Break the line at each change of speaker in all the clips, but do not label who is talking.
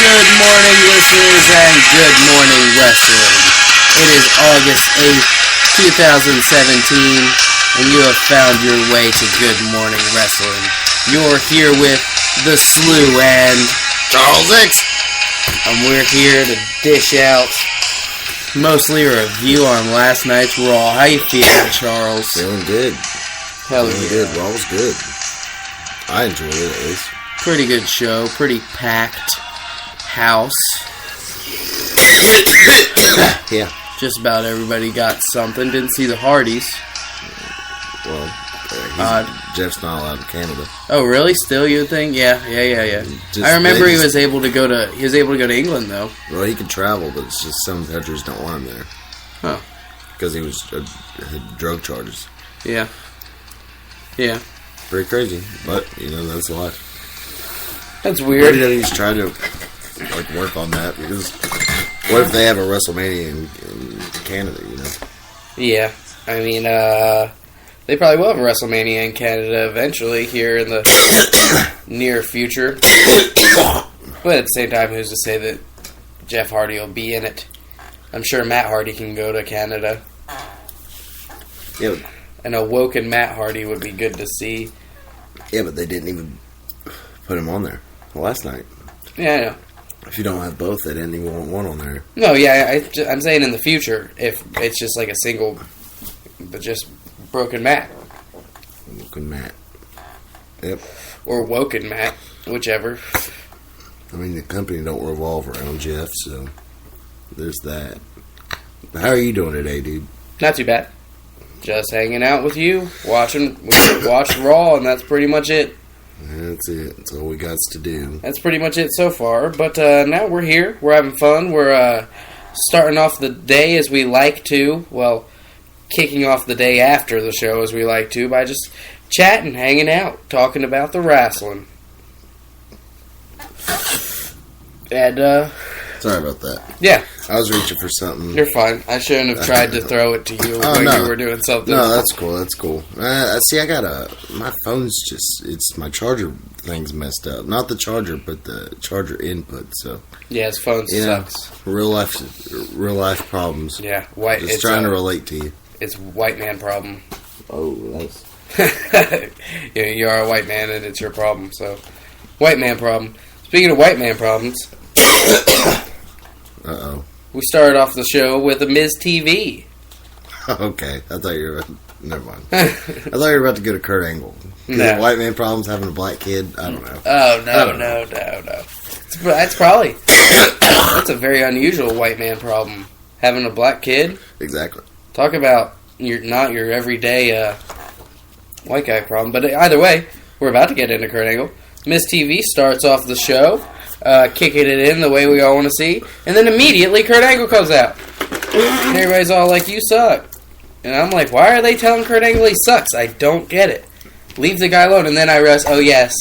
Good morning, listeners, and good morning, wrestling. It is August 8th, 2017, and you have found your way to Good Morning Wrestling. You're here with the Slew and
Charles X.
And we're here to dish out mostly a review on last night's Raw. How you feeling, Charles?
Feeling good.
Hell
Feeling
yeah.
good. Raw was good. I enjoyed it, at least.
Pretty good show. Pretty packed house.
Yeah.
Just about everybody got something. Didn't see the Hardys.
Well, Jeff's not allowed in Canada.
Oh, really? Still, you think? Yeah. I remember he was able to go to England, though.
Well, he can travel, but it's just some countries don't want him there.
Huh.
Because he was had drug charges.
Yeah.
Pretty crazy, but that's life.
That's weird.
Maybe they just try to work on that, because what if they have a WrestleMania in Canada?
Yeah. I mean, they probably will have a WrestleMania in Canada eventually here in the near future. But at the same time, who's to say that Jeff Hardy will be in it? I'm sure Matt Hardy can go to Canada.
Yeah.
An awoken Matt Hardy would be good to see.
Yeah, but they didn't even put him on there last night.
Yeah, I know.
If you don't have both, they didn't even want one on there.
No, yeah, I'm saying in the future, if it's just like a single, but just broken Matt.
Woken Matt. Yep.
Or woken Matt, whichever.
I mean, the company don't revolve around Jeff, so there's that. How are you doing today, dude?
Not too bad. Just hanging out with you, watched Raw, and that's pretty much it.
That's it. That's all we got to do.
That's pretty much it so far. But now we're here. We're having fun. We're starting off the day as we like to. Well, kicking off the day after the show as we like to by just chatting, hanging out, talking about the wrestling. And,
sorry about that.
Yeah.
I was reaching for something.
You're fine. I shouldn't have tried to throw it to you when you were doing something.
No, that's cool. See, I got my phone's my charger thing's messed up. Not the charger, but the charger input, so.
Yeah, his phone sucks.
Real life problems.
Yeah.
Just trying to relate to you.
It's white man problem.
Oh, that's...
Yeah, you are a white man and it's your problem, so. White man problem. Speaking of white man problems.
Uh-oh.
We started off the show with a Miz TV.
Okay, I thought you were... Never mind. I thought you were about to go to Kurt Angle.
No.
White man problems, having a black kid, I don't know.
Oh, no. That's probably... That's a very unusual white man problem. Having a black kid.
Exactly.
Talk about not your everyday white guy problem. But either way, we're about to get into Kurt Angle. Miz TV starts off the show, kicking it in the way we all want to see. And then immediately Kurt Angle comes out. And everybody's all like, you suck. And I'm like, why are they telling Kurt Angle he sucks? I don't get it. Leave the guy alone. And then I realized, oh yes,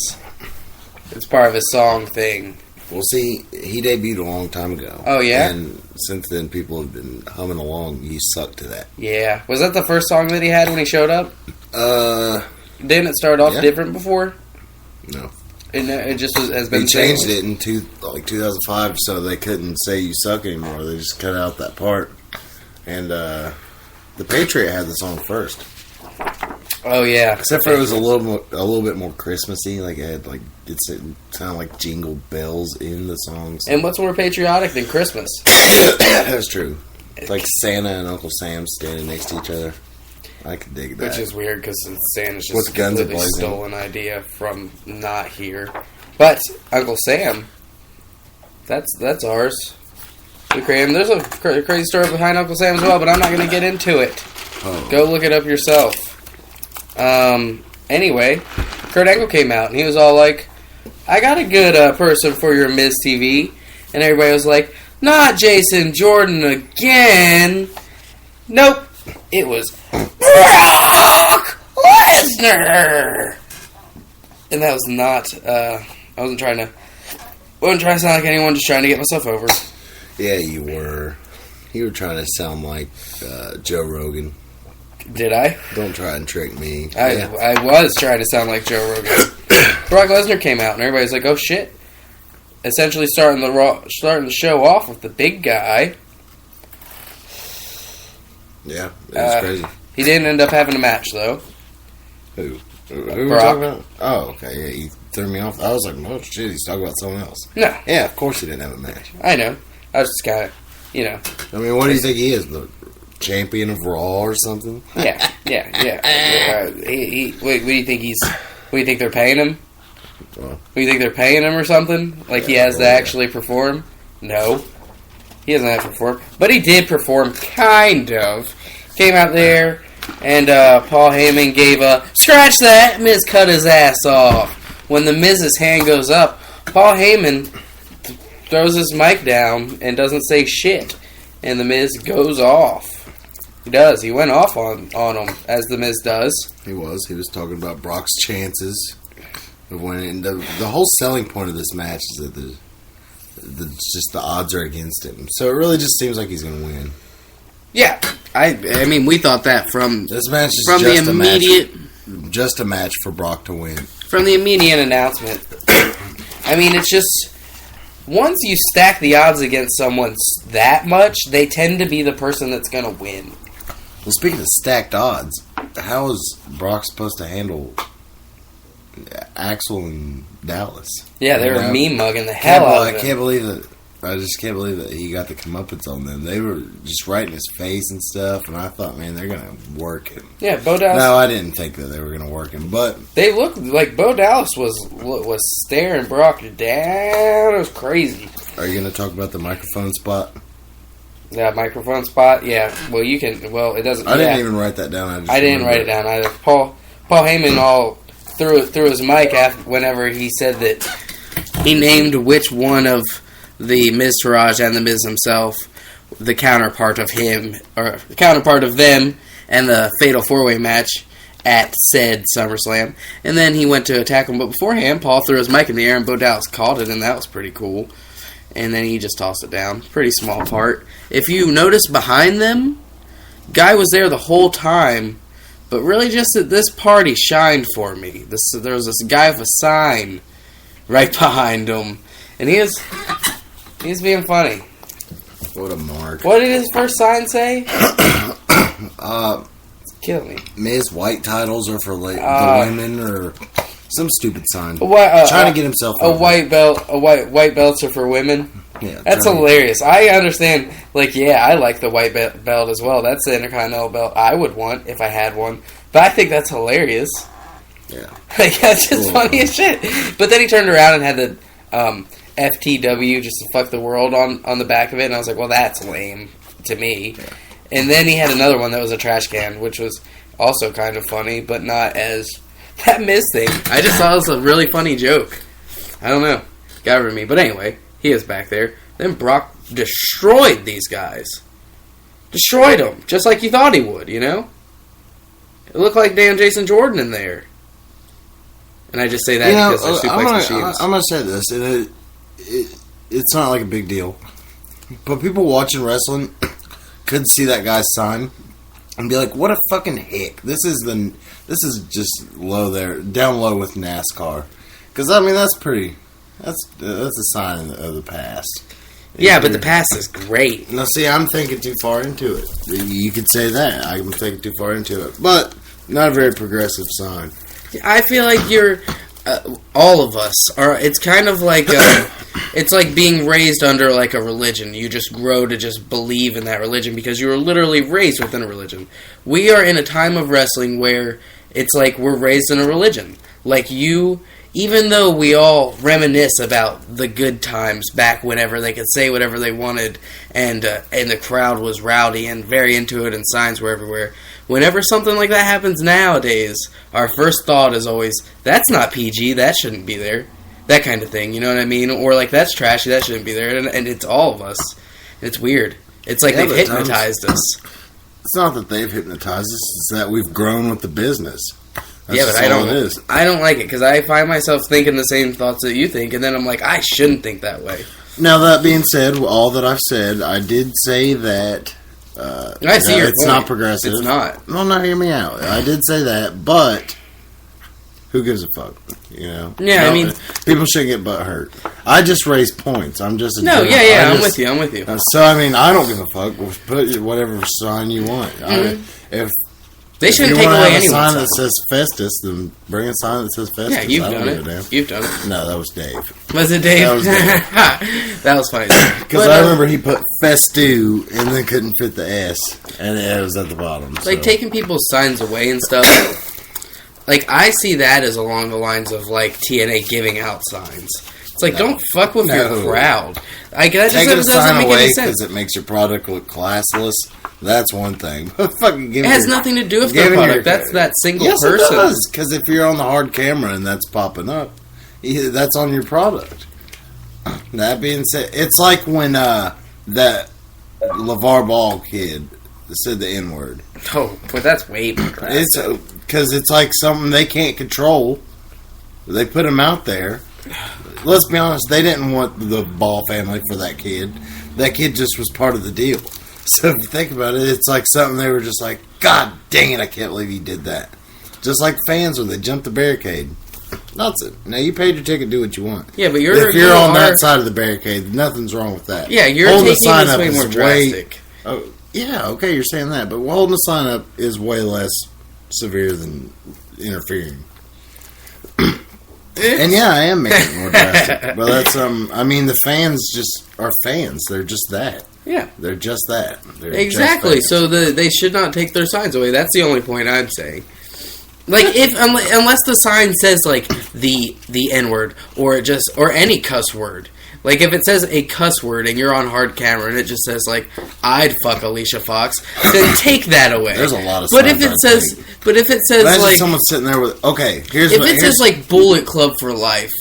it's part of his song thing.
Well, see, he debuted a long time ago.
Oh, yeah?
And since then, people have been humming along, you suck to that.
Yeah. Was that the first song that he had when he showed up? Didn't it start off different before?
No.
It just has been...
They changed it in 2005, so they couldn't say you suck anymore. They just cut out that part. And the Patriot had the song first.
Oh, yeah.
Except for it was a little bit more Christmassy. Like it sounded like jingle bells in the songs.
And what's more patriotic than Christmas?
That's true. It's like Santa and Uncle Sam standing next to each other. I could dig that.
Which is weird because Santa's just
With guns
completely
blazing.
stole an idea from not here. But Uncle Sam, that's ours. There's a crazy story behind Uncle Sam as well, but I'm not going to get into it.
Oh.
Go look it up yourself. Anyway, Kurt Angle came out and he was all like, I got a good person for your Miz TV. And everybody was like, not Jason Jordan again. Nope. It was Brock Lesnar. And that was not, I wasn't trying to sound like anyone, just trying to get myself over.
Yeah, you were. You were trying to sound like Joe Rogan.
Did I?
Don't try and trick me.
I was trying to sound like Joe Rogan. Brock Lesnar came out, and everybody's like, oh, shit. essentially starting the show off with the big guy.
Yeah, it was crazy.
He didn't end up having a match, though.
Who were we talking about? Oh, okay. Yeah, you threw me off. I was like, oh, shit, he's talking about someone else.
No.
Yeah, of course he didn't have a match.
I know. I was just kind of,
I mean, what do you think he is? The champion of Raw or something?
Yeah. What do you think what do you think they're paying him?
Well,
Do you think they're paying him or something? Like he has to actually perform? No. He doesn't have to perform. But he did perform, kind of. Came out there, and Paul Heyman gave a, scratch that, Miz cut his ass off. When the Miz's hand goes up, Paul Heyman throws his mic down and doesn't say shit. And the Miz goes off. He does. He went off on him, as the Miz does.
He was. He was talking about Brock's chances of winning. The whole selling point of this match is that just the odds are against him. So it really just seems like he's going to win.
Yeah. I mean, we thought that from
this match is
from
just
the immediate...
Just a match for Brock to win.
From the immediate announcement. I mean, it's just... Once you stack the odds against someone that much, they tend to be the person that's going to win.
Well, speaking of stacked odds, how is Brock supposed to handle Axel and Dallas?
Yeah, they were mean-mugging the hell out of him.
I just can't believe that he got the comeuppance on them. They were just right in his face and stuff, and I thought, man, they're going to work him.
Yeah, Bo Dallas...
No, I didn't think that they were going to work him, but...
They looked like Bo Dallas was staring Brock down. It was crazy.
Are you going to talk about the microphone spot?
Yeah, microphone spot. Yeah. Well, you can. Well, it doesn't.
I didn't even write that down.
I didn't write it down either. Paul Heyman all threw his mic after whenever he said that he named which one of the Miz Taraj and the Miz himself the counterpart of him or the counterpart of them and the Fatal 4-Way match at said SummerSlam. And then he went to attack him, but beforehand, Paul threw his mic in the air and Bo Dallas caught it, and that was pretty cool. And then he just tossed it down. Pretty small part. If you notice behind them, guy was there the whole time, but really just at this part he shined for me. There was this guy with a sign right behind him, and he's being funny.
What a mark.
What did his first sign say? Kill me.
Miz white titles are for the women or some stupid sign. Trying to get himself
a white belt. White belts are for women.
Yeah,
that's hilarious. I understand. Like, yeah, I like the white belt as well. That's the Intercontinental belt I would want if I had one. But I think that's hilarious.
Yeah,
like that's just funny as shit. But then he turned around and had the FTW just to fuck the world on the back of it, and I was like, well, that's lame to me. Yeah. And then he had another one that was a trash can, which was also kind of funny, but not as that Miz thing. I just thought it was a really funny joke. I don't know, got over me. But anyway, he is back there. Then Brock destroyed these guys. Destroyed them, just like you thought he would, you know? It looked like damn Jason Jordan in there. And I just say that because they're suplex machines.
I'm going to say this, and it's not like a big deal. But people watching wrestling could see that guy's sign and be like, "What a fucking hick! This is just low there, down low with NASCAR." Because I mean, that's a sign of the past.
Yeah, but the past is great.
Now, see, I'm thinking too far into it. You could say that I'm thinking too far into it, but not a very progressive sign.
I feel like you're. All of us are. It's kind of like it's like being raised under like a religion. You just grow to just believe in that religion because you were literally raised within a religion. We are in a time of wrestling where it's like we're raised in a religion. Like you, even though we all reminisce about the good times back whenever they could say whatever they wanted, and the crowd was rowdy and very into it, and signs were everywhere. Whenever something like that happens nowadays, our first thought is always, that's not PG, that shouldn't be there. That kind of thing, you know what I mean? Or like, that's trashy, that shouldn't be there. And it's all of us. It's weird. It's like they've hypnotized us.
It's not that they've hypnotized us, it's that we've grown with the business. That's
yeah, but I don't like it, because I find myself thinking the same thoughts that you think, and then I'm like, I shouldn't think that way.
Now, that being said, all that I've said, I did say that...
I see your
it's
point.
Not progressive.
It's not.
No, hear me out. I did say that, but Who gives a fuck? You know?
Yeah, I mean...
People shouldn't get butt hurt. I just raise points. I'm just a
No, yeah, I'm with you.
So, I mean, I don't give a fuck. Put whatever sign you want.
Mm-hmm.
They
shouldn't take away anyone's
sign that says Festus, then bring a sign that says Festus.
Yeah, you've done it. You've done it.
No, that was Dave.
Was it Dave?
That was Dave.
That was funny.
Because I remember he put Festu and then couldn't fit the S, and it was at the bottom.
Like, taking people's signs away and stuff. Like, I see that as along the lines of, like, TNA giving out signs. It's like, don't fuck with your crowd. That just doesn't make any sense.
Because it makes your product look classless. That's one thing. Fucking
it has nothing to do with the product. That's that single person.
Yes, it does. Because if you're on the hard camera and that's popping up, that's on your product. That being said, it's like when that LeVar Ball kid said the N-word.
Oh, but that's way more drastic.
Because it's like something they can't control. They put him out there. Let's be honest, they didn't want the Ball family for that kid. That kid just was part of the deal. So if you think about it, it's like something they were just like, God dang it, I can't believe he did that. Just like fans when they jump the barricade. That's it. Now you paid your ticket, do what you want.
Yeah, but
if you're on that side of the barricade, nothing's wrong with that.
Yeah, you're taking this way more drastic.
Yeah, okay, you're saying that, but holding the sign up is way less severe than interfering. And yeah, I am making it more drastic. But that's I mean, the fans just are fans. They're just that.
Yeah,
they're just that. They're
exactly. So they should not take their signs away. That's the only point I'm saying. Like, unless the sign says like the N-word or any cuss word. Like, if it says a cuss word and you're on hard camera and it just says like I'd fuck Alicia Fox, then take that away.
There's a lot of.
But if it says
imagine
like
someone sitting there with if
it says like Bullet Club for Life.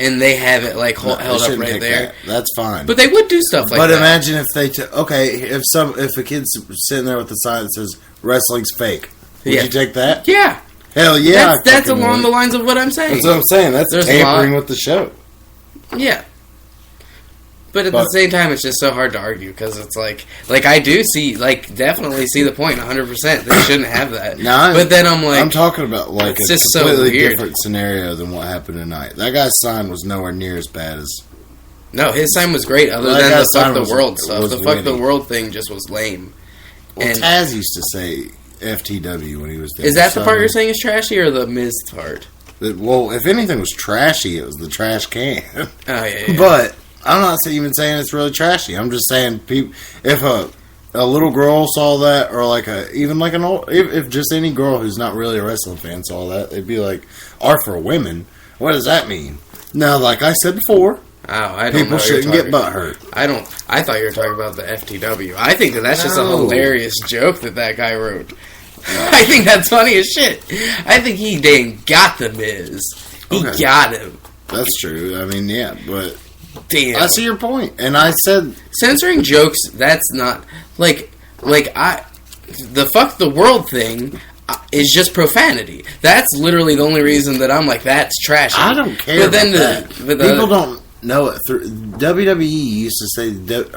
And they have it like held up right there.
That's fine.
But they would do stuff like that.
But imagine if they if a kid's sitting there with a sign that says wrestling's fake. Would you take that?
Yeah.
Hell yeah.
That's along the lines of what I'm saying.
That's what I'm saying. That's tampering with the show.
Yeah. But at the same time, it's just so hard to argue because it's like I do see, definitely see the point 100%. They shouldn't have that.
No,
but then I'm like,
I'm talking about like
it's
a
just
completely
so weird.
different scenario than what happened tonight. That guy's sign was nowhere near as bad as.
No, his sign was great. Other than the fuck the world stuff, the fuck the world thing just was lame.
Well, and Taz used to say FTW when he was there.
Is that the part you're saying is trashy or the Miz part?
Well, if anything was trashy, it was the trash can.
Oh yeah.
But. I'm not even saying it's really trashy. I'm just saying, if a little girl saw that, or if just any girl who's not really a wrestling fan saw that, they'd be like, "Are for women? What does that mean?" Now, like I said before, people shouldn't get butt hurt.
I thought you were talking about the FTW. I think that's just a hilarious joke that guy wrote. I think that's funny as shit. I think he dang got the Miz. He got him.
That's true. I mean, yeah, but.
Damn.
I see your point, and I said
censoring jokes. That's not the fuck the world thing is just profanity. That's literally the only reason that I'm like that's trashy.
I don't care. But then
that.
People don't know it. WWE used to say,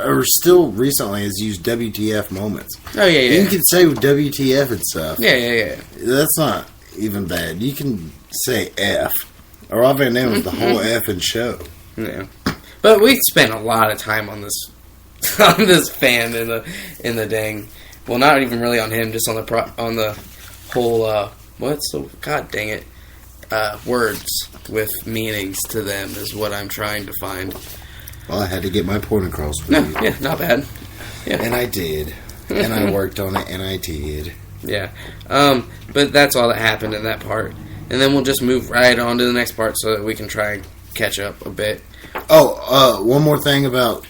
or still recently has used WTF moments.
Oh yeah.
You can say WTF and stuff.
Yeah.
That's not even bad. You can say F, or I've been named the whole F and show.
Yeah. But we spent a lot of time on this fan in the dang. Well, not even really on him, just on the whole. God dang it, words with meanings to them is what I'm trying to find.
Well, I had to get my point across.
Yeah, not bad. Yeah,
and I did, and I worked on it, and I did.
Yeah, but that's all that happened in that part, and then we'll just move right on to the next part so that we can try and catch up a bit.
Oh, one more thing about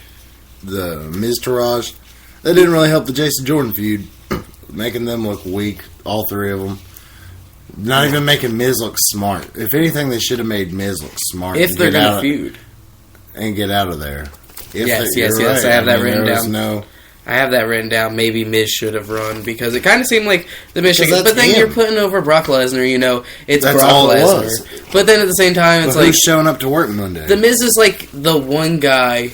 the Miz Taraj. That didn't really help the Jason Jordan feud, making them look weak, all three of them. Not even making Miz look smart. If anything, they should have made Miz look smart.
If they're going to feud.
And get out of there.
Yes, I have that written down. I have that written down. Maybe Miz should have run because it kind of seemed like the Miz should. But then you're putting over Brock Lesnar. It's
that's
Brock Lesnar. But then at the same time, it's
who's showing up to work Monday?
The Miz is like the one guy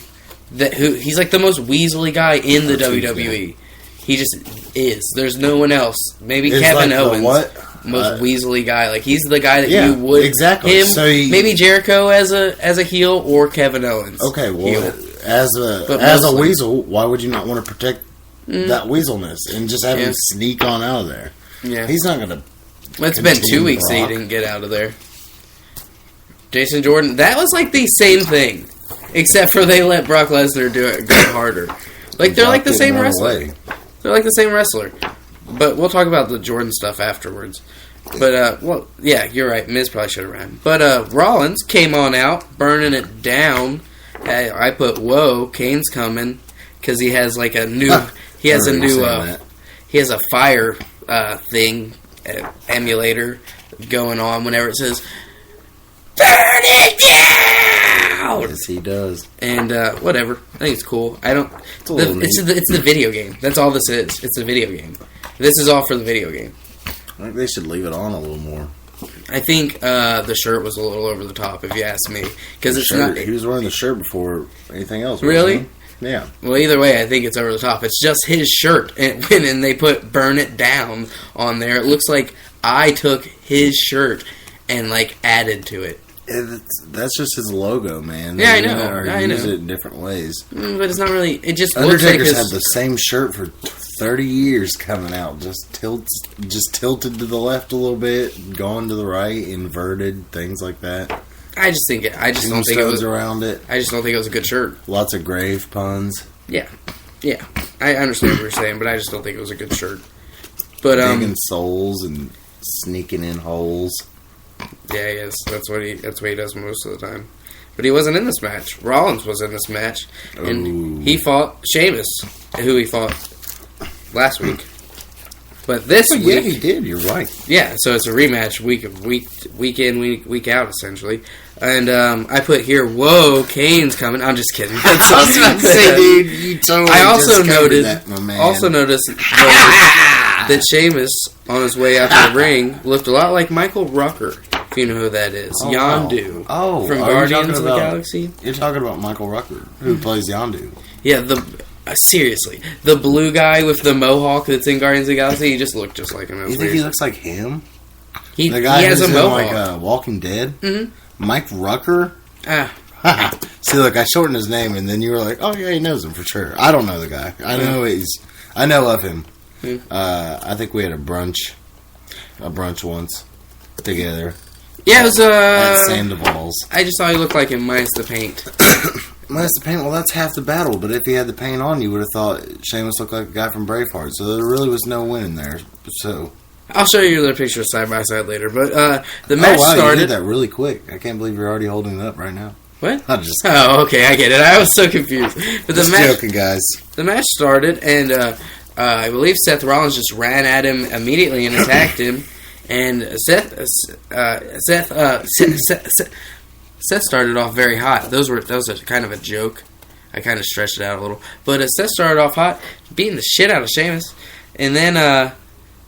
he's like the most weaselly guy in the WWE. He just is. There's no one else. Maybe Kevin Owens.
What?
most weaselly guy. Like, he's the guy that you would...
Exactly.
Him, so maybe Jericho as a heel, or Kevin Owens.
Okay, well,
heel.
as a weasel, why would you not want to protect that weaselness and just have him sneak on out of there?
Yeah.
He's not going to...
It's been 2 weeks that he didn't get out of there. Jason Jordan, that was like the same thing. Except for they let Brock Lesnar do it go harder. Like, they're like the same wrestler. They're like the same wrestler. But we'll talk about the Jordan stuff afterwards. But, well, yeah, you're right. Miz probably should have ran. But Rollins came on out, burning it down. I put, whoa, Kane's coming. Because he has like a new... He has a fire thing, emulator going on whenever it says, "Burn it down!"
Yes, he does.
And whatever. I think it's cool. It's the video game. That's all this is. It's a video game. This is all for the video game.
I think they should leave it on a little more.
I think the shirt was a little over the top, if you ask me. Because it's not.
He was wearing the shirt before anything else.
Really?
Yeah.
Well, either way, I think it's over the top. It's just his shirt, and they put "Burn It Down" on there. It looks like I took his shirt and like added to it.
That's just his logo, man.
Yeah, I know. I
use
know.
it in different ways.
But it's not really. It just
Undertaker's
looks like
had the same shirt for 30 years coming out. Just tilted to the left a little bit, going to the right, inverted, things like that.
I just don't think it was
around it.
I just don't think it was a good shirt.
Lots of grave puns.
Yeah. I understand what you're saying, but I just don't think it was a good shirt. But
digging souls and sneaking in holes.
Yeah, I guess that's what he does most of the time. But he wasn't in this match. Rollins was in this match, and he fought Sheamus, who he fought last week. But this week,
yeah, he did. You're right.
Yeah, so it's a rematch, week in, week out, essentially. And I put here, "Whoa, Kane's coming." I'm just kidding. That's
I was about to say, dude, you totally
I also
noted that, my man.
noticed that Sheamus, on his way out to the ring, looked a lot like Michael Rucker, if you know who that is. Yondu.
Oh,
from Guardians of the Galaxy.
You're talking about Michael Rucker, who plays Yondu.
Yeah, seriously, the blue guy with the mohawk that's in Guardians of the Galaxy, he just looked just like him.
You think he looks like him?
The
guy
he has
who's
a mohawk.
In like Walking Dead?
Mm-hmm.
Mike Rucker? See, look, I shortened his name, and then you were like, "Oh yeah, he knows him for sure." I don't know the guy. I know of him. I think we had a brunch once together.
Yeah, it was
at Sandoval's.
I just thought he looked like him minus the paint.
Minus the paint. Well, that's half the battle. But if he had the paint on, you would have thought Sheamus looked like a guy from Braveheart. So there really was no winning there. So.
I'll show you the pictures side by side later, but the match started.
You did that really quick. I can't believe you're already holding it up right now.
What?
I'm just
oh, okay, I get it. I was so confused. But
just joking, guys.
The match started, and I believe Seth Rollins just ran at him immediately and attacked him. And Seth started off very hot. That was a kind of a joke. I kind of stretched it out a little, but Seth started off hot, beating the shit out of Sheamus, and then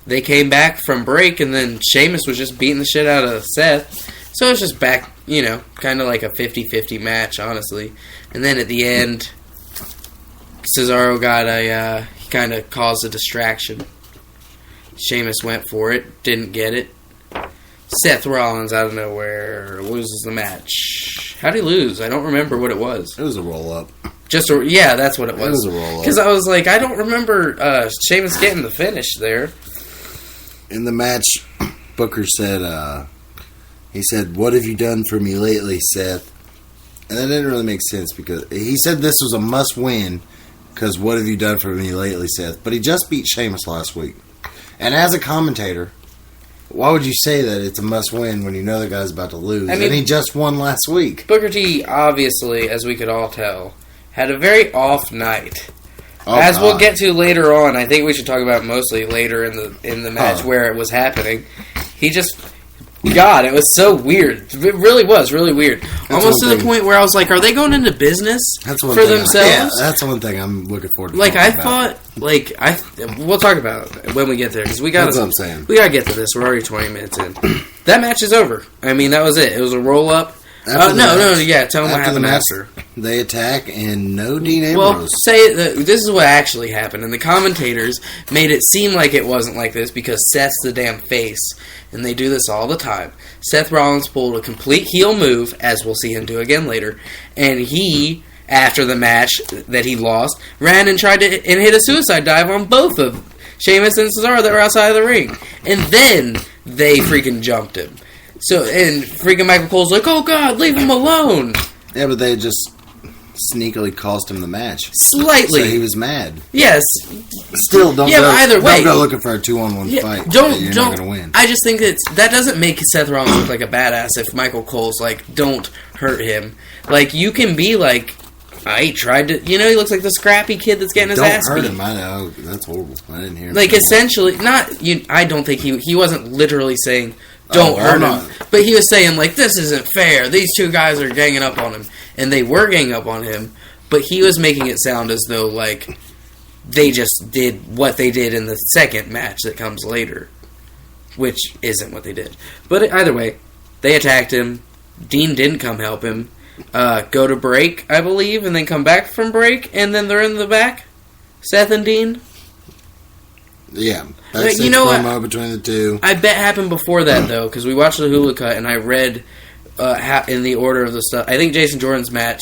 they came back from break, and then Sheamus was just beating the shit out of Seth. So it's just back, kind of like a 50-50 match, honestly. And then at the end, Cesaro got he kind of caused a distraction. Sheamus went for it, didn't get it. Seth Rollins, out of nowhere, loses the match. How'd he lose? I don't remember what it was.
It was a roll-up.
Yeah, that's what it was.
It was a roll-up.
Because I was like, I don't remember Sheamus getting the finish there.
In the match, Booker said, he said, "What have you done for me lately, Seth?" And that didn't really make sense because he said this was a must-win because what have you done for me lately, Seth? But he just beat Sheamus last week. And as a commentator, why would you say that it's a must-win when you know the guy's about to lose? And he just won last week.
Booker T, obviously, as we could all tell, had a very off night. As we'll get to later on, I think we should talk about mostly later in the match where it was happening. He just, God, it was so weird. It really was really weird. Almost to the point where I was like, are they going into business for themselves?
Yeah, that's one thing I'm looking forward to.
Like I thought, we'll talk about it when we get there because that's
what I'm saying.
We gotta get to this. We're already 20 minutes in. That match is over. I mean, that was it. It was a roll up. Tell them what happened after.
They attack, and no Dean Ambrose.
Well, this is what actually happened, and the commentators made it seem like it wasn't like this because Seth's the damn face, and they do this all the time. Seth Rollins pulled a complete heel move, as we'll see him do again later, and he, after the match that he lost, ran and tried to hit a suicide dive on both of Sheamus and Cesaro that were outside of the ring, and then they freaking jumped him. So, and freaking Michael Cole's like, oh God, leave him alone.
Yeah, but they just sneakily cost him the match.
Slightly.
So he was mad.
Yes.
Still, don't
don't
go looking for a 2-on-1 fight. You're not going to win.
I just think that doesn't make Seth Rollins look like a badass if Michael Cole's like, don't hurt him. Like, you can be like, he tried to, he looks like the scrappy kid that's getting his ass beat.
Don't hurt him, I know. That's horrible. I didn't hear
like, essentially, I don't think he wasn't literally saying, don't hurt him. But he was saying, like, this isn't fair. These two guys are ganging up on him. And they were ganging up on him. But he was making it sound as though, like, they just did what they did in the second match that comes later. Which isn't what they did. But either way, they attacked him. Dean didn't come help him. Go to break, I believe, and then come back from break. And then they're in the back. Seth and Dean.
Yeah.
That's promo
between the two.
I bet happened before that, though, because we watched the Hulu cut, and I read in the order of the stuff. I think Jason Jordan's match.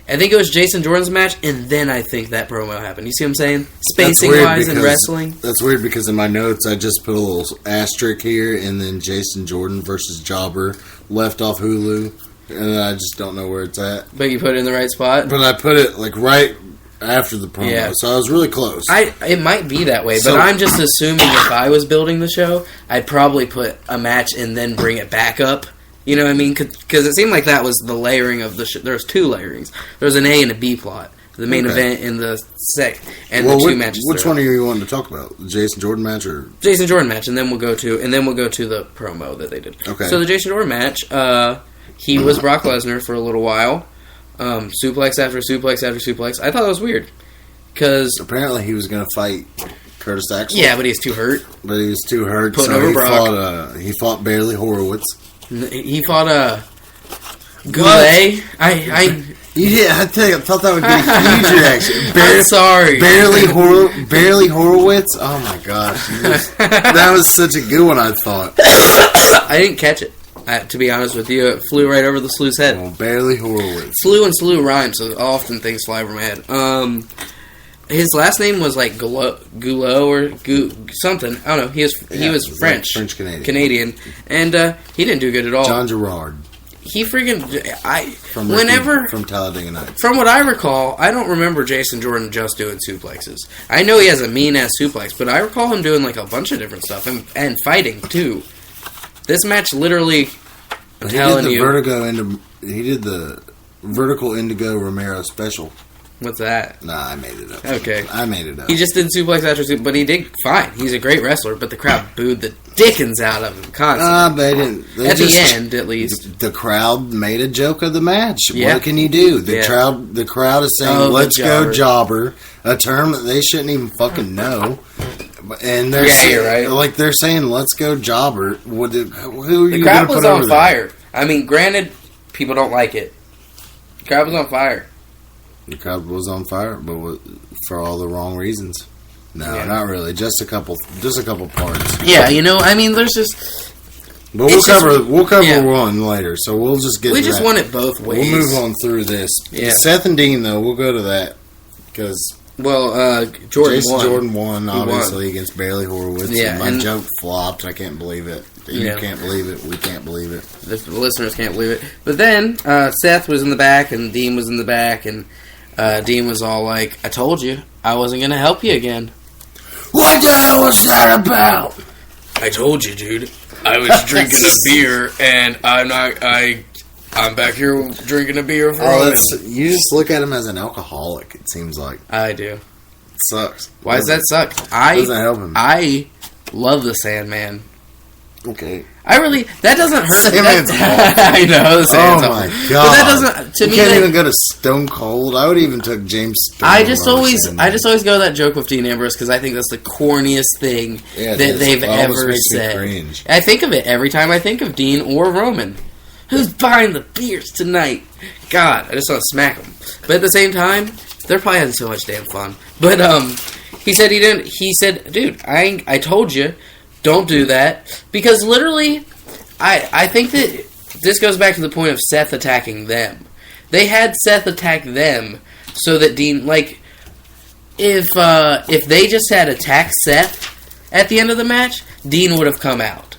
I think it was Jason Jordan's match, and then I think that promo happened. You see what I'm saying? Spacing-wise in wrestling.
That's weird, because in my notes, I just put a little asterisk here, and then Jason Jordan versus Jobber left off Hulu, and I just don't know where it's at.
But you put it in the right spot?
But I put it, like, right after the promo, so I was really close.
It might be that way, but I'm just assuming if I was building the show, I'd probably put a match and then bring it back up. You know what I mean? Because it seemed like that was the layering of the show. There's two layerings. There's an A and a B plot. The main event and the the two matches.
Which one are you wanting to talk about? The Jason Jordan match or
Jason Jordan match, and then we'll go to the promo that they did.
Okay.
So the Jason Jordan match, he was Brock Lesnar for a little while. Suplex after suplex after suplex. I thought that was weird. Because
apparently he was going to fight Curtis Axel.
Yeah, but he was too hurt.
Putting over Brock. He fought Bailey Horowitz.
He fought Goulet.
I thought that would be a huge reaction.
I'm sorry.
Barely Horowitz? Oh my gosh. That was such a good one, I thought.
I didn't catch it. To be honest with you, it flew right over the Slew's head.
Oh, Barely Horowitz.
Slew and Slew rhyme, so often things fly over my head. His last name was like Goulot or something. I don't know. He was French.
French
Canadian. And he didn't do good at all.
John Gerard.
He freaking...
From Talladega Nights.
From what I recall, I don't remember Jason Jordan just doing suplexes. I know he has a mean-ass suplex, but I recall him doing like a bunch of different stuff and fighting, too. This match literally...
He did the Vertical Indigo Romero special.
What's that?
Nah, I made it up.
Okay.
I made it up.
He just did suplex after suplex, but he did fine. He's a great wrestler, but the crowd booed the dickens out of him constantly.
They didn't.
The end, at least.
The crowd made a joke of the match.
Yeah.
What can you do? The crowd is saying, let's go Jobber, a term that they shouldn't even fucking know. And they're
you're right.
Like, they're saying, let's go Jobber. Who are you going to put over there?
The crowd was on fire. I mean, granted, people don't like it. The crowd was on fire.
The crowd was on fire, but for all the wrong reasons. No, not really. Just a couple parts.
Yeah, I mean, there's just.
But we'll cover one later, so we'll just get.
We just want it both ways.
We'll move on through this.
Yeah.
Seth and Dean, though, we'll go to that because.
Well,
Jordan won, obviously, against Bailey Horowitz.
Yeah,
and my joke flopped. I can't believe it. You can't believe it. We can't believe it.
The listeners can't believe it. But then Seth was in the back, and Dean was in the back, and Dean was all like, I told you, I wasn't going to help you again.
What the hell was that about?
I told you, dude. I was drinking a beer, and I'm back here drinking a beer for
you just look at him as an alcoholic, it seems like.
I do.
It sucks.
Why does that suck?
Doesn't help him.
I love the Sandman.
Okay.
That doesn't hurt.
Sandman's
I know.
Oh my god!
But that doesn't. To
you
me,
can't even go to Stone Cold. I would even took James Stone.
I just always go that joke with Dean Ambrose because I think that's the corniest thing that they've ever said.
Cringe.
I think of it every time I think of Dean or Roman. Who's buying the beers tonight? God, I just want to smack them. But at the same time, they're probably having so much damn fun. But he said he didn't. He said, dude, I told you, don't do that, because literally, I think that this goes back to the point of Seth attacking them. They had Seth attack them so that Dean, like, if they just had attacked Seth at the end of the match, Dean would have come out.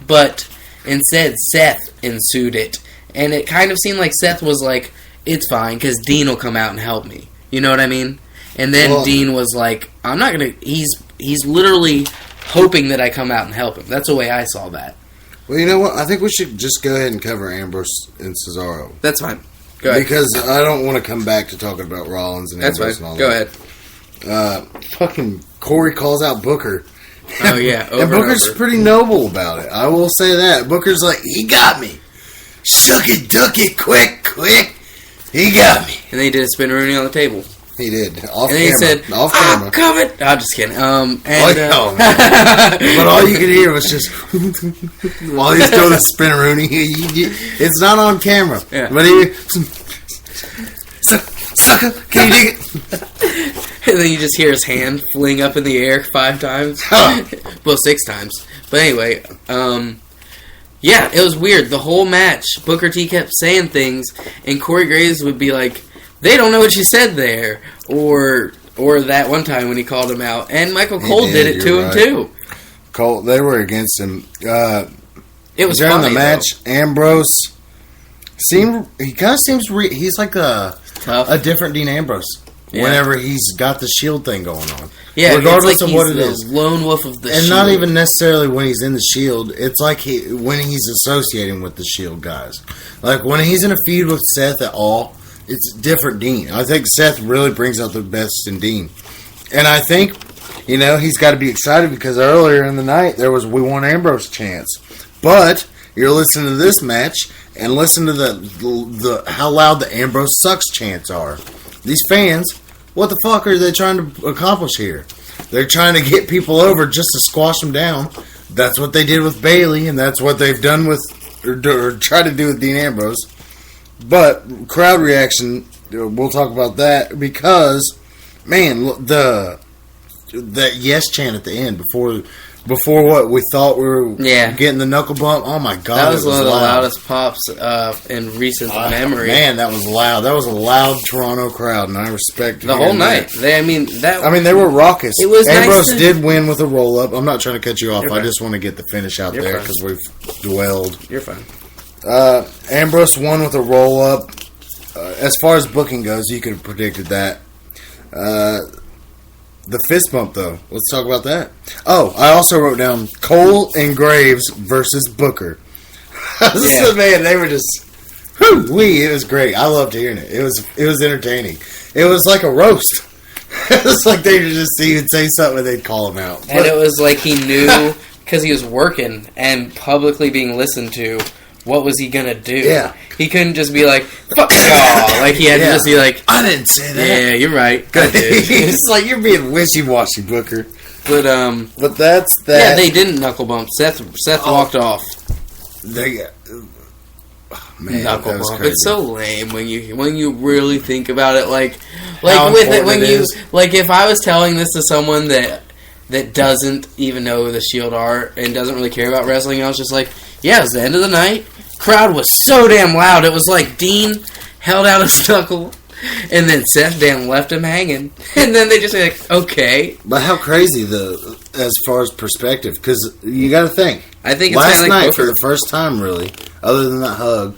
But instead, Seth ensued it. And it kind of seemed like Seth was like, it's fine, because Dean will come out and help me. You know what I mean? And then Dean was like, I'm not going to... He's literally hoping that I come out and help him. That's the way I saw that.
Well, you know what? I think we should just go ahead and cover Ambrose and Cesaro.
That's fine. Go ahead.
Because I don't want to come back to talking about Rollins and Ambrose and all that.
Go ahead.
Fucking Corey calls out Booker.
Oh, yeah.
And Booker's pretty noble about it. I will say that. Booker's like, he got me. Shuck it, duck it, quick. He got me.
And then he did a spin Rooney on the table.
He did. Off
and
camera.
He said,
off camera.
I'm coming. I'm just kidding.
But all you could hear was just while he's doing a spin Rooney. It's not on camera.
Yeah.
But he... Sucker, can you dig it?
And then you just hear his hand fling up in the air 5 times. Well, 6 times. But anyway, yeah, it was weird. The whole match, Booker T kept saying things, and Corey Graves would be like, they don't know what you said there. Or that one time when he called him out. And Michael Cole did it to him, too.
Cole, they were against him.
It was
during
funny,
the match, though. Ambrose he kind of seems, he's like a different Dean Ambrose. Yeah. Whenever he's got the Shield thing going on.
Yeah,
regardless
like
of what it is.
Lone wolf of the
and
Shield.
Not even necessarily when he's in the Shield. It's like when he's associating with the Shield guys. Like when he's in a feud with Seth at all, it's different Dean. I think Seth really brings out the best in Dean. And I think, he's got to be excited because earlier in the night there was "We Want Ambrose" chants. But you're listening to this match and listen to the how loud the Ambrose sucks chants are. These fans, what the fuck are they trying to accomplish here? They're trying to get people over just to squash them down. That's what they did with Bayley, and that's what they've done with, or try to do with Dean Ambrose. But crowd reaction, we'll talk about that because, man, that yes chant at the end before what we thought we were getting the knuckle bump. Oh my god,
that was one of the loudest pops in recent memory.
Man, that was loud. That was a loud Toronto crowd, and I respect
the whole night. They
were raucous.
It was
Ambrose
nice
did win with a roll up. I'm not trying to cut you off.
You're
I
fine.
just want to get the finish out there because we've dwelled.
You're fine.
Ambrose won with a roll up. As far as booking goes, you could have predicted that. The fist bump, though. Let's talk about that. Oh, I also wrote down Cole and Graves versus Booker. Man, they were just... it was great. I loved hearing it. It was entertaining. It was like a roast. It was like he would say something and they'd call him out.
And it was like he knew, because he was working and publicly being listened to, what was he gonna do?
Yeah.
He couldn't just be like, fuck y'all. Like, he had to just be like,
I didn't say that.
Yeah, you're right. I did.
It's like, you're being wishy-washy, Booker.
But
that's that.
Yeah, they didn't knuckle bump. Seth walked off.
Man,
knuckle bump.
Crazy.
It's so lame when you really think about it. Like
How
with it when
it
you
is.
like if I was telling this to someone that doesn't even know who the Shield are and doesn't really care about wrestling, I was just like, yeah, it was the end of the night. Crowd was so damn loud. It was like Dean held out his knuckle, and then Seth damn left him hanging, and then they just say like, okay.
But how crazy as far as perspective? Because you got to think.
I think it's
last
kind of
night
like
for the first time, really, other than that hug.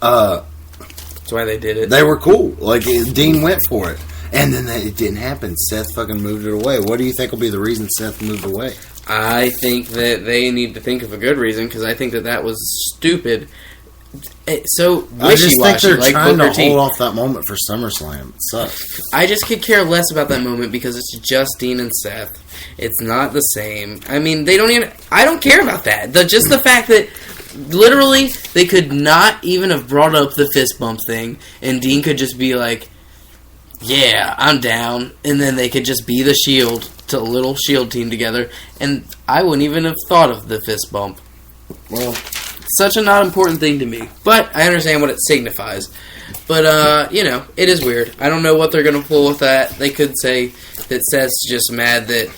That's why they did it.
They were cool. Like Dean went for it, and then it didn't happen. Seth fucking moved it away. What do you think will be the reason Seth moved away?
I think that they need to think of a good reason, because I think that was stupid. It's so wishy-washy.
I just think they're
like
trying
Booker
to
T.
hold off that moment for SummerSlam. It sucks.
I just could care less about that moment because it's just Dean and Seth. It's not the same. I mean, they don't even... I don't care about that. Just the fact that literally they could not even have brought up the fist bump thing, and Dean could just be like, yeah, I'm down, and then they could just be the Shield, to a little Shield team together, and I wouldn't even have thought of the fist bump.
Well,
such a not important thing to me. But I understand what it signifies. But, it is weird. I don't know what they're going to pull with that. They could say that Seth's just mad that,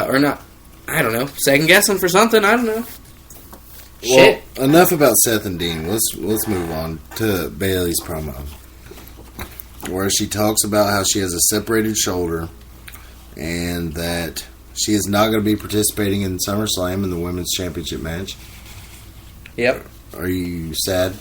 or not, I don't know, second guessing for something, I don't know.
Well, enough about Seth and Dean. Let's move on to Bayley's promo, where she talks about how she has a separated shoulder and that she is not going to be participating in SummerSlam in the Women's Championship match.
Yep.
Are you sad?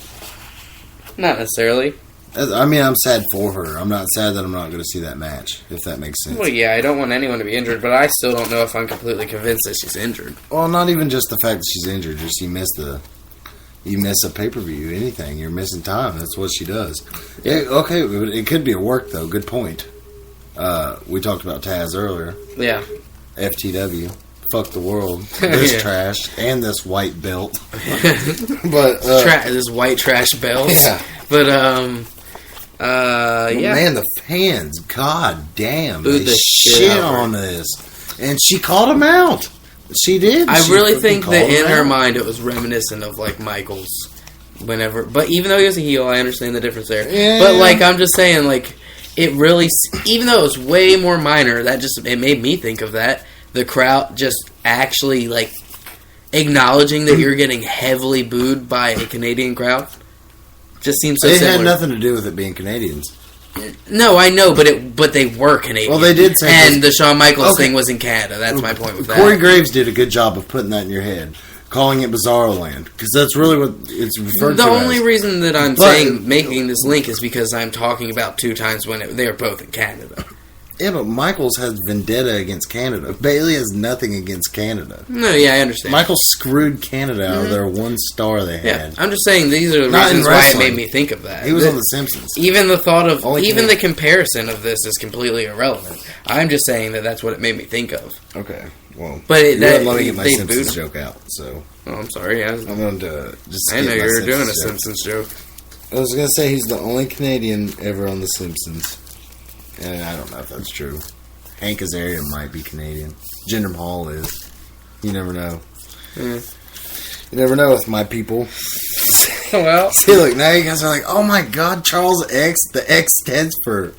Not necessarily.
I mean, I'm sad for her. I'm not sad that I'm not going to see that match, if that makes sense.
Well, yeah, I don't want anyone to be injured, but I still don't know if I'm completely convinced that she's injured.
Well, not even just the fact that she's injured. Just you miss a pay-per-view, anything. You're missing time. That's what she does. Okay, it could be a work, though. Good point. We talked about Taz earlier.
Yeah.
FTW. Fuck the world. This trash. And this white belt. But
this white trash belt.
Yeah.
But,
yeah. Man, the fans, god damn.
Booed
they
the
shit on this. And she called him out. She did.
I really think that in her mind it was reminiscent of, like, Michaels. Whenever. But even though he was a heel, I understand the difference there.
Yeah.
But, like, I'm just saying, like, it really, even though it was way more minor, it made me think of that. The crowd just actually, like, acknowledging that you're getting heavily booed by a Canadian crowd just seems so similar.
It had nothing to do with it being Canadians.
No, I know, but they were Canadian.
Well, they did say
and the Shawn Michaels thing was in Canada. That's my point with that.
Corey Graves did a good job of putting that in your head, calling it Bizarro Land, because that's really what it's referred to as.
The only reason that I'm making this link is because I'm talking about 2 times when they were both in Canada.
Yeah, but Michaels has vendetta against Canada. Bayley has nothing against Canada.
No, yeah, I understand.
Michaels screwed Canada out of their one star they had.
Yeah, I'm just saying these are the reasons why it made me think of that.
He was on The Simpsons.
Even the thought of, the comparison of this is completely irrelevant. I'm just saying that that's what it made me think of.
Okay, well,
but
you wouldn't let me get my Simpsons joke out, so.
Oh, I'm sorry. I'm
going to just
I know you were doing a
joke.
Simpsons joke.
I was going to say he's the only Canadian ever on The Simpsons. And I don't know if that's true. Hank Azaria might be Canadian. Jinder Mahal is. You never know. You never know with my people.
Well,
see, look, now you guys are like, oh my god, Charles X. The X stands for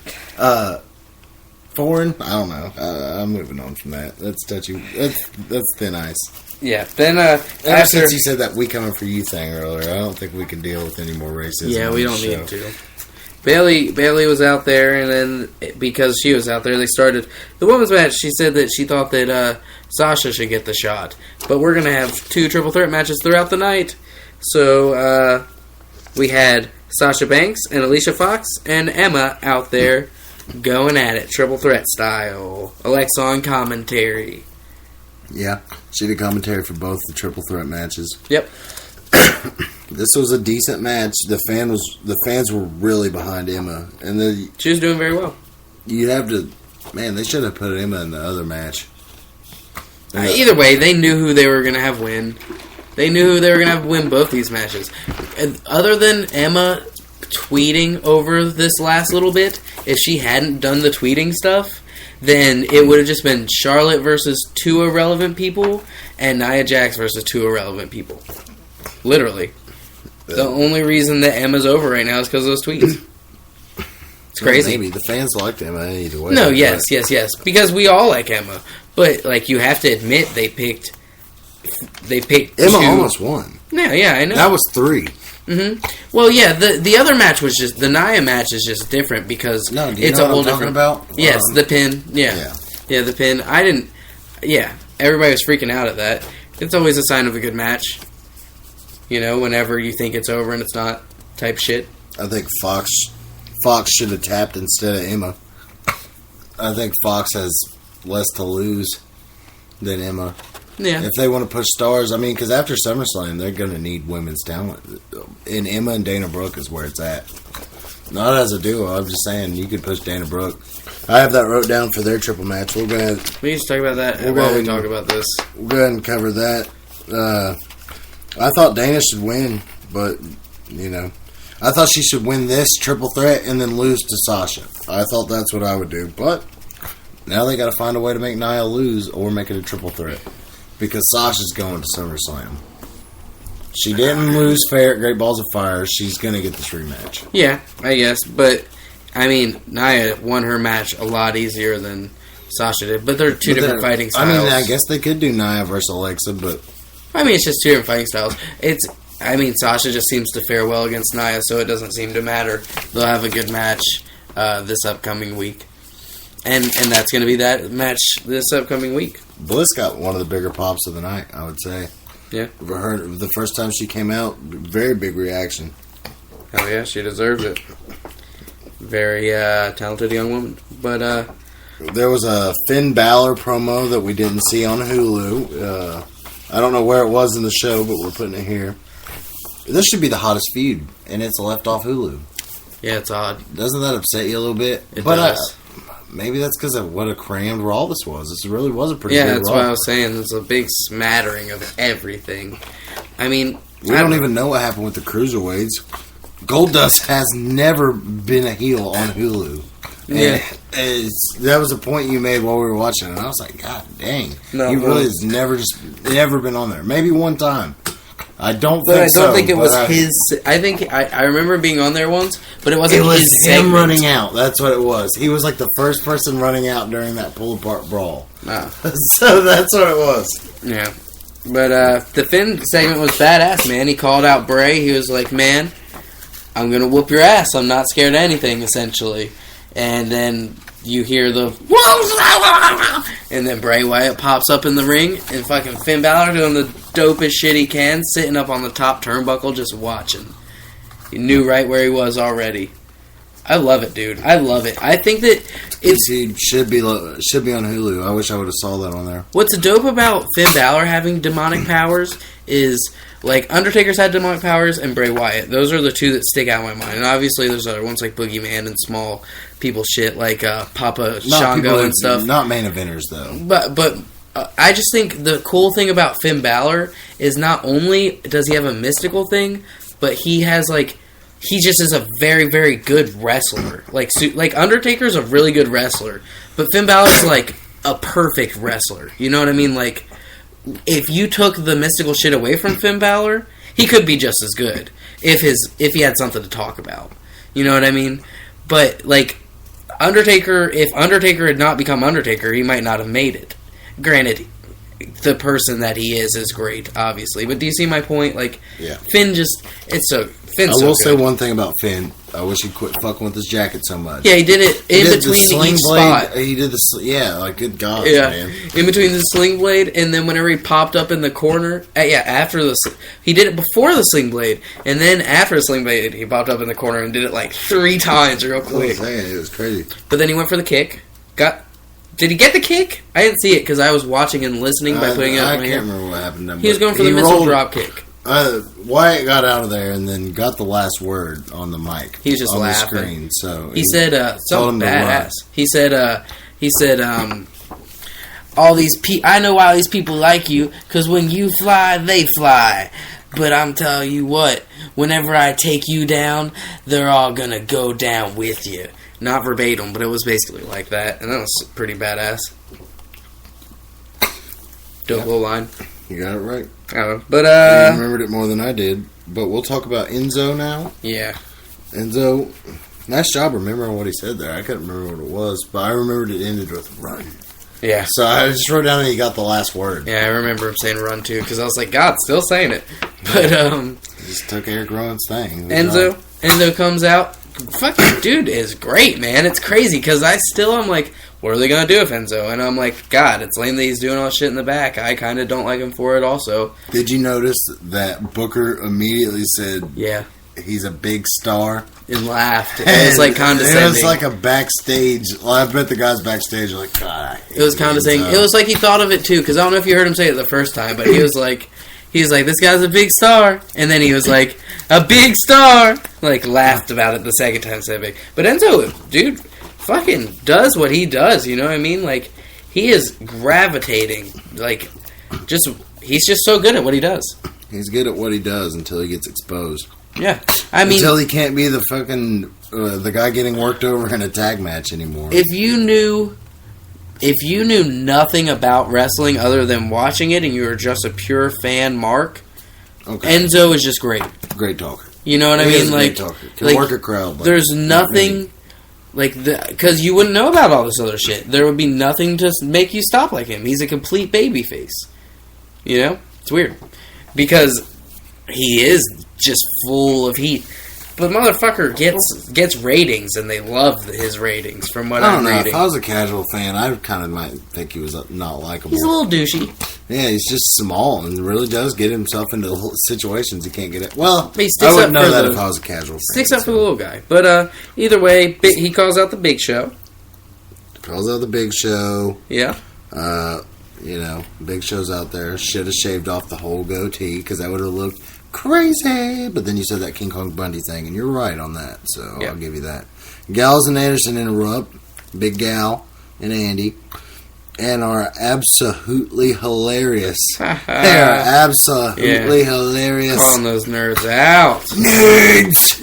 foreign. I don't know. I'm moving on from that. That's touchy. That's thin ice.
Yeah. Then
ever since you said that "we coming for you" thing earlier, I don't think we can deal with any more racism.
Yeah, we don't need to. Bayley was out there, and then because she was out there, they started the women's match. She said that she thought that Sasha should get the shot, but we're gonna have 2 triple threat matches throughout the night. So we had Sasha Banks and Alicia Fox and Emma out there going at it, triple threat style. Alexa on commentary.
Yeah, she did commentary for both the triple threat matches.
Yep.
This was a decent match. The fans were really behind Emma, and
she was doing very well.
You have to, man. They should have put Emma in the other match.
Either way, they knew who they were going to have win. They knew who they were going to have win both these matches. And other than Emma tweeting over this last little bit, if she hadn't done the tweeting stuff, then it would have just been Charlotte versus 2 irrelevant people and Nia Jax versus 2 irrelevant people. Literally. The only reason that Emma's over right now is because of those tweets. It's crazy.
Well, maybe. The fans liked Emma either way.
No, yes. Because we all like Emma. But, like, you have to admit they picked
Emma 2. Almost won.
Yeah, I know.
That was 3.
Mm-hmm. Well, yeah, the other match was just... The Nia match is just different because
it's a whole different... about?
Yes, the pin. Yeah, the pin. I didn't... Yeah, everybody was freaking out at that. It's always a sign of a good match. You know, whenever you think it's over and it's not, type shit.
I think Fox should have tapped instead of Emma. I think Fox has less to lose than Emma.
Yeah.
If they want to push stars, I mean, because after SummerSlam, they're going to need women's talent. And Emma and Dana Brooke is where it's at. Not as a duo, I'm just saying, you could push Dana Brooke. I have that wrote down for their triple match. We need
to talk about that while we talk about this.
We'll go ahead and cover that. I thought Dana should win, but, you know, I thought she should win this triple threat and then lose to Sasha. I thought that's what I would do, but now they got to find a way to make Nia lose or make it a triple threat because Sasha's going to SummerSlam. She didn't lose fair at Great Balls of Fire. She's going to get this rematch.
Yeah, I guess. But, I mean, Nia won her match a lot easier than Sasha did. But they're two different fighting styles.
I mean, I guess they could do Nia versus Alexa, but...
I mean, it's just two different fighting styles. Sasha just seems to fare well against Nia, so it doesn't seem to matter. They'll have a good match this upcoming week. And that's going to be that match this upcoming week.
Bliss got one of the bigger pops of the night, I would say.
Yeah.
For her, the first time she came out, very big reaction.
Hell yeah, she deserves it. Very talented young woman. But
there was a Finn Balor promo that we didn't see on Hulu. I don't know where it was in the show, but we're putting it here. This should be the hottest feud, and it's left off Hulu.
Yeah, it's odd.
Doesn't that upset you a little bit?
It does.
Maybe that's because of what a crammed Raw this was. This really was a pretty
good
Raw.
Yeah, that's what I was saying. It's a big smattering of everything. I mean...
We don't even know what happened with the Cruiserweights. Goldust has never been a heel on Hulu.
Yeah.
That was a point you made while we were watching, and I was like, God dang.
No,
he really has never been on there. Maybe one time. I don't
think it was his. I think I remember being on there once, but it wasn't. It was his
him running out. That's what it was. He was like the first person running out during that pull apart brawl.
Ah.
So that's what it was.
Yeah, but the Finn segment was badass, man. He called out Bray. He was like, "Man, I'm gonna whoop your ass. I'm not scared of anything." Essentially, and then you hear the and then Bray Wyatt pops up in the ring, and fucking Finn Balor doing the dopest shit he can, sitting up on the top turnbuckle just watching. He knew right where he was already. I love it, dude. I love it. I think that
he should be on Hulu. I wish I would have saw that on there.
What's dope about Finn Balor having demonic powers is, like, Undertaker's had demonic powers and Bray Wyatt. Those are the two that stick out in my mind. And obviously there's other ones like Boogeyman and small people shit like Papa Shango and stuff.
Not main eventers, though.
But I just think the cool thing about Finn Balor is not only does he have a mystical thing, but he has, like, he just is a very, very good wrestler. Like Undertaker's a really good wrestler, but Finn Balor's like a perfect wrestler. You know what I mean? Like, if you took the mystical shit away from Finn Balor, he could be just as good if he had something to talk about. You know what I mean? But like Undertaker, if Undertaker had not become Undertaker, he might not have made it. Granted, the person that he is great, obviously. But do you see my point? Like, yeah. Finn just, Finn's so
I will
good.
say one thing about Finn. I wish he'd quit fucking with his jacket so much.
Yeah, he did it in between each spot.
He did like, good God, man.
In between the sling blade, and then whenever he popped up in the corner, after he did it before the sling blade, and then after the sling blade, he popped up in the corner and did it like 3 times real quick.
It was crazy.
But then he went for the kick. Did he get the kick? I didn't see it because I was watching and listening by putting it up in my ear.
I can't remember what happened to him.
He was going for the missile drop kick.
Wyatt got out of there and then got the last word on the mic.
He was just
on
laughing.
The screen, so
he said something badass. He said, all these I know why these people like you, because when you fly, they fly. But I'm telling you what, whenever I take you down, they're all gonna go down with you. Not verbatim, but it was basically like that, and that was pretty badass. Dope little line.
You got it right.
I don't know. But,
you remembered it more than I did. But we'll talk about Enzo now.
Yeah.
Enzo, nice job remembering what he said there. I couldn't remember what it was, but I remembered it ended with run.
Yeah.
So I just wrote down that he got the last word.
Yeah, I remember him saying run too, because I was like, God, still saying it. But,
he just took Eric Rowan's thing.
Enzo comes out. Fucking dude is great, man. It's crazy, because I'm like, what are they going to do with Enzo? And I'm like, God, it's lame that he's doing all this shit in the back. I kind of don't like him for it also.
Did you notice that Booker immediately said,
yeah,
he's a big star?
And laughed. It was like condescending.
It was like a backstage. Well, I bet the guys backstage are like, God.
It was condescending. It was like he thought of it too, because I don't know if you heard him say it the first time, but he was like, this guy's a big star. And then he was like, a big star. Like, laughed about it the second time said big. But Enzo, dude, fucking does what he does, you know what I mean? Like, he is gravitating. Like, he's just so good at what he does.
He's good at what he does until he gets exposed.
Yeah. I mean,
until he can't be the fucking, the guy getting worked over in a tag match anymore.
If you knew nothing about wrestling other than watching it and you were just a pure fan, Mark,
Okay.
Enzo is just great.
Great talker.
You know what I
He
mean?
is a
Like,
great talker. Can work a crowd.
There's nothing because you wouldn't know about all this other shit. There would be nothing to make you stop like him. He's a complete babyface. You know, it's weird because he is just full of heat. But motherfucker gets ratings, and they love his ratings. From what I'm reading,
if I was a casual fan, I kind of might think he was not likable.
He's a little douchey.
Yeah, he's just small and really does get himself into situations he can't get it. Well,
I
wouldn't know that if I was a casual fan.
Sticks up for the little guy. But either way, he calls out the Big Show.
Calls out the Big Show.
Yeah.
Big Show's out there. Should have shaved off the whole goatee because that would have looked crazy. But then you said that King Kong Bundy thing, and you're right on that. So I'll give you that. Gallows and Anderson interrupt. Big Gal and Andy. And are absolutely hilarious. They are absolutely hilarious.
Calling those nerds out.
Nerds!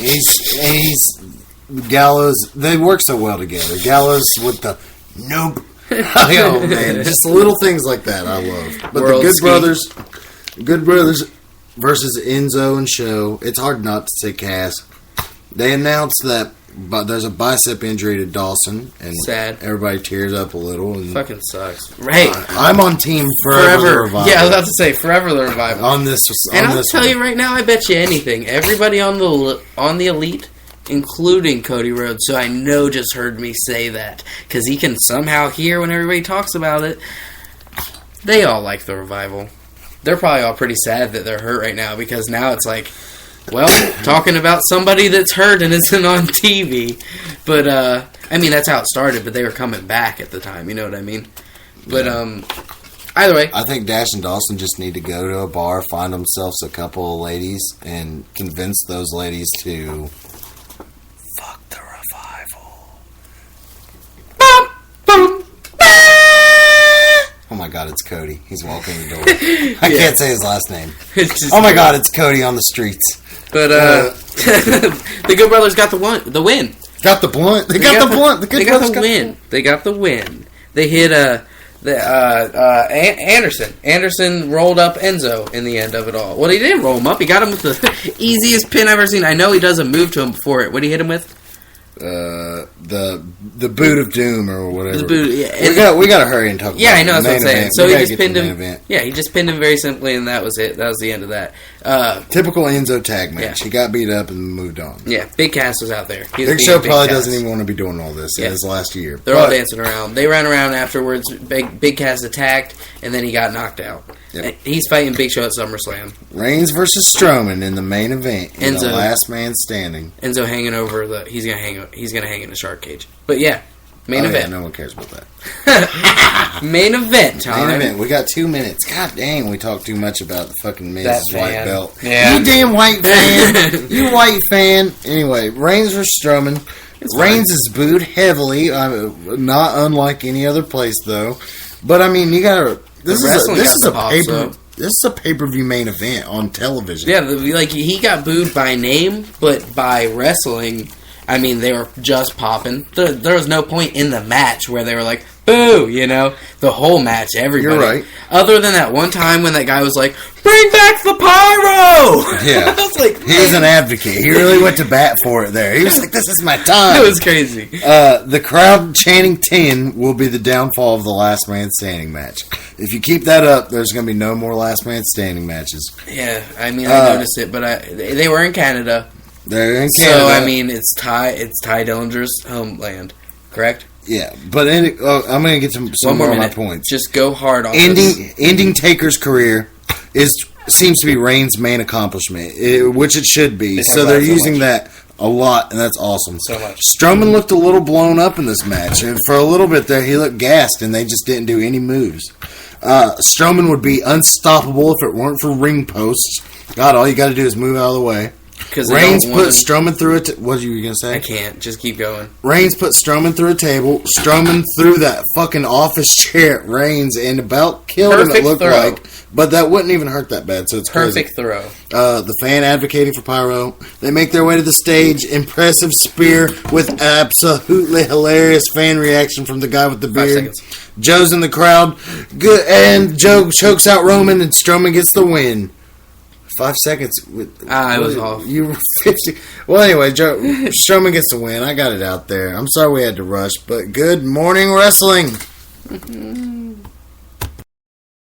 He's Gallows. They work so well together. Gallows with the nope. Oh man, just little things like that I love. But
World
the Good Brothers versus Enzo and Show. It's hard not to say Cass. They announced that there's a bicep injury to Dawson, and
sad.
Everybody tears up a little. And
fucking sucks. Right.
I'm on team forever the Revival.
Yeah, I was about to say forever the Revival. I'll tell you right now, I bet you anything. Everybody on the Elite, including Cody Rhodes, so I know just heard me say that because he can somehow hear when everybody talks about it. They all like the Revival. They're probably all pretty sad that they're hurt right now because now it's like, well, talking about somebody that's hurt and isn't on TV. But, I mean, that's how it started, but they were coming back at the time, you know what I mean? But, either way.
I think Dash and Dawson just need to go to a bar, find themselves a couple of ladies, and convince those ladies to fuck the Revival. Oh my god, it's Cody. He's walking the door. I can't say his last name. Oh my god, it's Cody on the streets.
But the Good Brothers got the win.
Got the blunt. They got the blunt.
They got the win. They got the win. They hit Anderson. Anderson rolled up Enzo in the end of it all. Well, he didn't roll him up. He got him with the easiest pin I've ever seen. I know he does a move to him before it. What did he hit him with?
The boot of doom or whatever.
The boot, yeah.
We got to hurry and talk.
Yeah,
about
I know that's what I'm saying.
Event.
So he just pinned him. Yeah, he just pinned him very simply, and that was it. That was the end of that.
Typical Enzo tag match.
Yeah.
He got beat up and moved on.
Yeah, Big Cass was out there.
Big Show probably doesn't even want to be doing all this in his last year.
They're all dancing around. They ran around afterwards. Big Cass attacked, and then he got knocked out. Yep. He's fighting Big Show at SummerSlam.
Reigns versus Strowman in the main event. Enzo, the last man standing.
Enzo hanging over he's gonna hang in a shark cage. But yeah, main event.
Yeah, no one cares about that.
Main event time.
Main event. We got 2 minutes. God dang, we talked too much about the fucking Miz's white belt.
Yeah.
You damn white fan. You white fan. Anyway, Reigns versus Strowman. Reigns is booed heavily. Not unlike any other place though. But I mean, you gotta. This is a pay-per-view main event on television.
Yeah, he got booed by name, but by wrestling, I mean, they were just popping. There was no point in the match where they were like, boo, you know? The whole match, everybody.
You're right.
Other than that one time when that guy was like, bring back the pyro!
Yeah.
I was like,
he's an advocate. He really went to bat for it there. He was like, this is my time.
It was crazy.
The crowd chanting 10 will be the downfall of the last man standing match. If you keep that up, there's going to be no more last man standing matches.
Yeah, I mean, I noticed it, but they were in Canada.
They're in Canada.
So, I mean, it's Ty Dillinger's homeland, correct?
Yeah, but I'm going to get to some more of my points.
Just go hard on this.
Ending Taker's career seems to be Reigns' main accomplishment, which it should be. So they're using that a lot, and that's awesome.
So much.
Strowman looked a little blown up in this match, and for a little bit there, he looked gassed, and they just didn't do any moves. Strowman would be unstoppable if it weren't for ring posts. God, all you got to do is move out of the way.
because
Reigns put Strowman through it. What were you going to say?
I can't. Just keep going.
Reigns put Strowman through a table. Strowman threw that fucking office chair at Reigns and about killed him, it looked like. But that wouldn't even hurt that bad, so it's
Perfect
crazy.
throw.
The fan advocating for pyro. They make their way to the stage. Impressive spear with absolutely hilarious fan reaction from the guy with the
5
beard.
seconds.
Joe's in the crowd. Good, and Joe chokes out Roman, and Strowman gets the win. 5 seconds.
I was off.
You were 50. Well, anyway, Strowman gets the win. I got it out there. I'm sorry we had to rush, but good morning, wrestling.